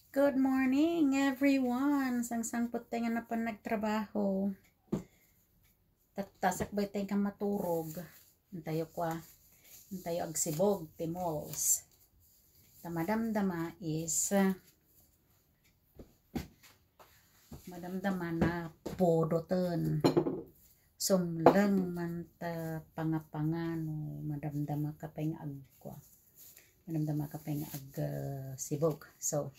Good morning, everyone. Sang-sang puting na pa nagtrabaho. Tasak ba tayo kang maturog? Antayo kwa. Antayo agsibog, timols. Tamadamdama is madamdama na podoten. Sumlang man ta pangapangano. Madamdama ka pa yung agkwa. Madamdama ka pa yung sibog. So,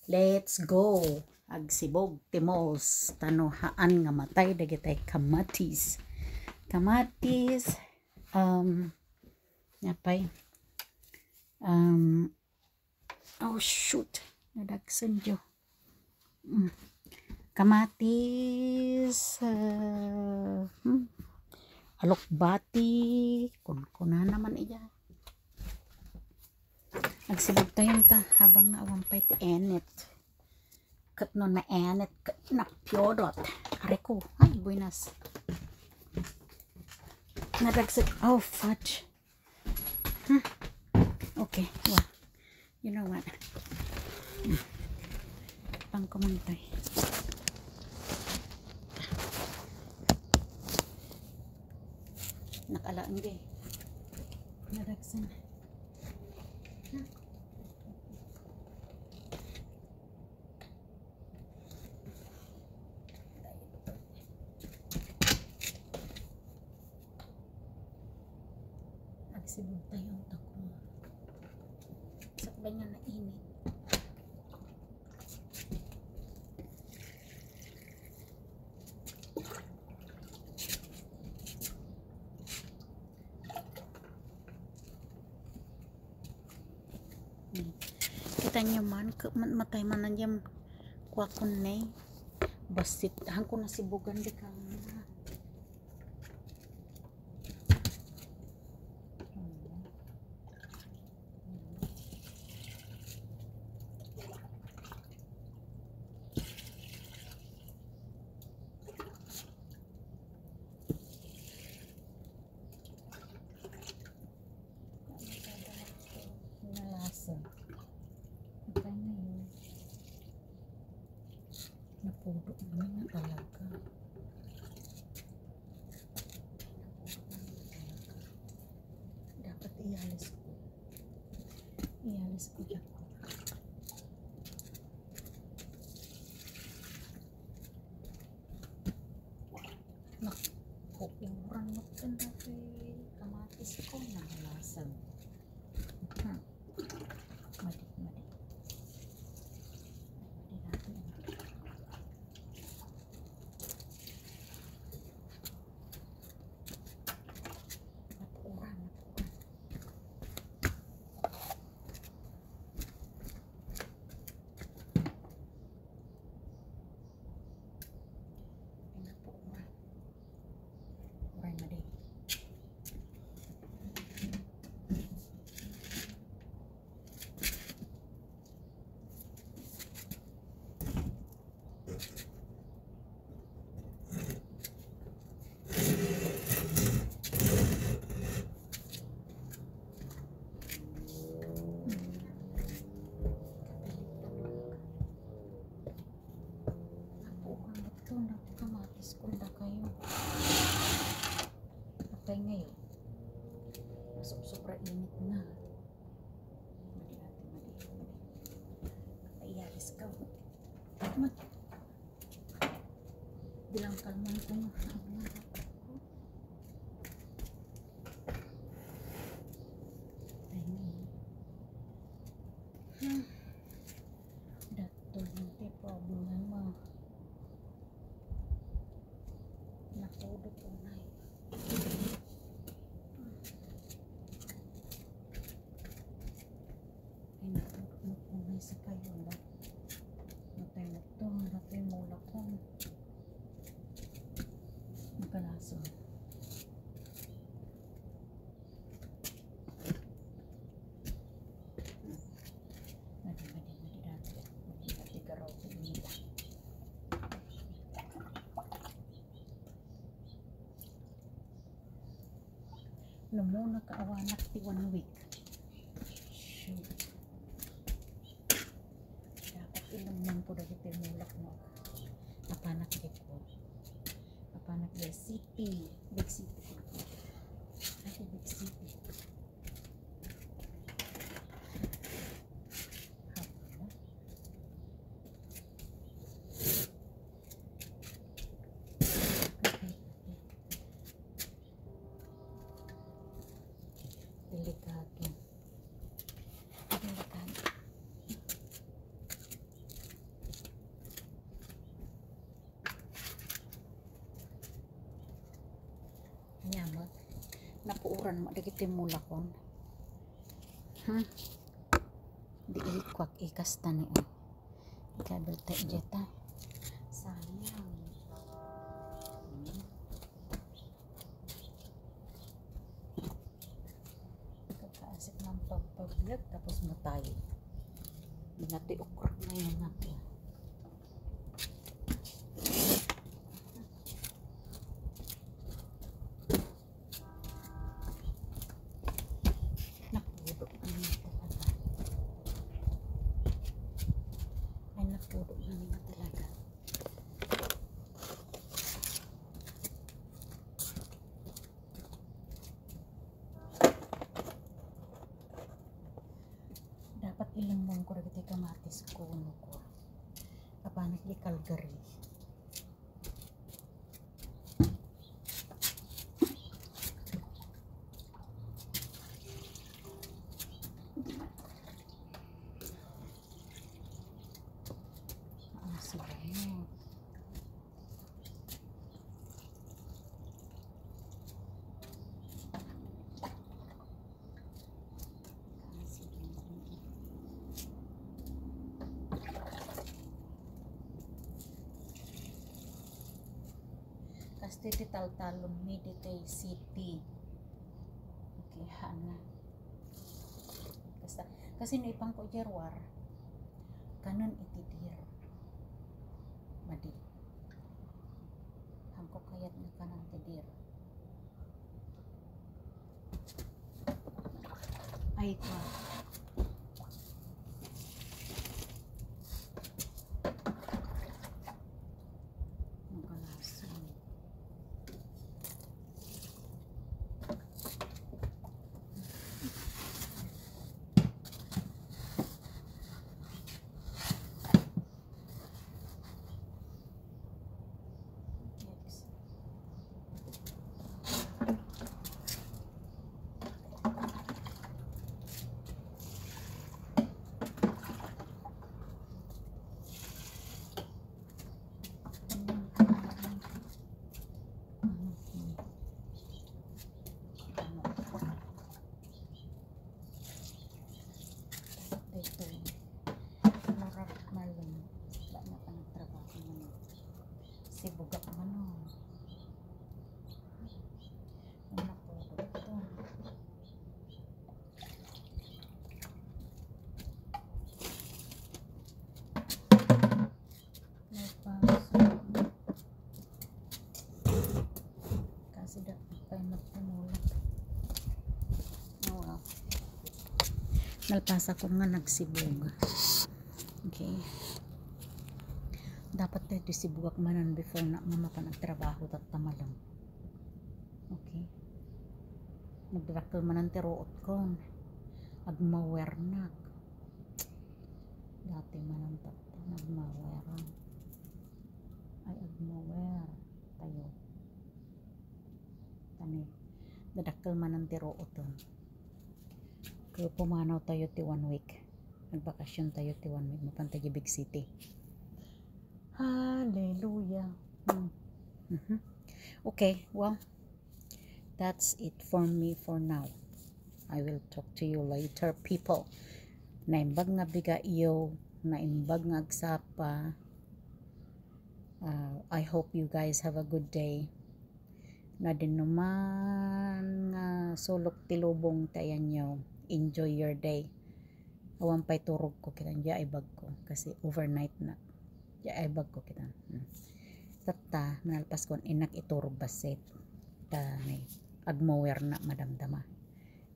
let's go. Agsibog timols tanuhaan nga matay dagitay kamatis. Yapay oh shoot nadagsan jo. Kamatis alokbati kun naman iya. Nagsibog tayo ta habang naawampay ti enit. Kat non mainit, kat napyodot. Are ko, ay buenas. Nadagsig, oh fudge. Okay, well, you know what. Pang kumantay. Nakalaan gay. Nadagsan. Nagsibog tayo ang tako. Sakbay nga na init. Kita nyo man, matay man na dyan kwa kunay. Basit, hangko na sibugan di ka. Napudo naman na talaga. Dapat ialis ko. Ialis ko dyan. Nakukuran mo ito na kamatis ko na halasag. Madik. Kamatis ko na kayo. Patay ngayon. Sobra init na. Paiyaris ka. Bilang kalman ko na. Dato hindi problema. Nakudo po na ay nakudo po na sa kayo ba natay na to natay mula ko magkalaso madi karaw ko nila. Muna kaawanak ti 1 week. Shoot. Dapat ilumang ko dagiti mulak mo. Apanak di ko. Apanak di city. Big city. Ay, big city. Delikado. Delikado. Nyamot. Napuuran mo dagiti mulakon. Di ikwak ikasta ni o. Kabel ta jeta. Sayang. Kakaasip ng pagpabiyag tapos matay. Binati ukrak na yun natin. Napudok na niya talaga. Ay, napudok na niya talaga. Dapat ilumong ko rin kamatis ko no ko. Kapanak di Calgary. Sige. Kastiti taltalon meditay city. Okay, hana. Kasi naipang ko jarwar. Kanon itidir. Madi. Hangko kayat na kanang tidir. Ay ko. Bugak manon. Una po ito. Kasi dapat pa magpumulak. Oh wow. Nalpasa ko nga nagsibog. Okay. Dapat tayo disibugak manan before na mama pa nagtrabaho at tamalang. Okay. Nagdrakal manan tiroot ko. Agmawernak. Dati manan tato. Nagmaweran. Ay agmawer. Tayo. Tani. Dadakal manan tiroot to. Kaya pumanaw tayo ti 1 week. Nagbakasyon tayo ti 1 week. Mapantay Big City. Hallelujah. Okay, well, that's it for me for now. I will talk to you later, people. Naimbag nga biga iyo, naimbag nga agsapa. I hope you guys have a good day. Na din naman nga sulok tilubong tayan nyo. Enjoy your day. Awan pa'y turog ko kita. Diya ay bag ko. Kasi overnight na. Ay bag ko kita. Tata, manalpas ko inak iturog baset. Tanay, agmower na madamdama.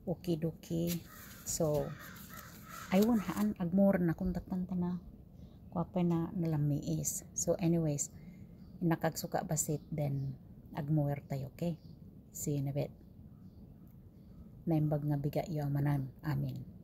Okidoki. So, ayun haan, agmower na kung tatanta na. Kuapay na nalamiis. So anyways, nakagsuka basit, then agmuwer tayo, okay? See you in a bit. Naimbag nga biga yo manan. Amin.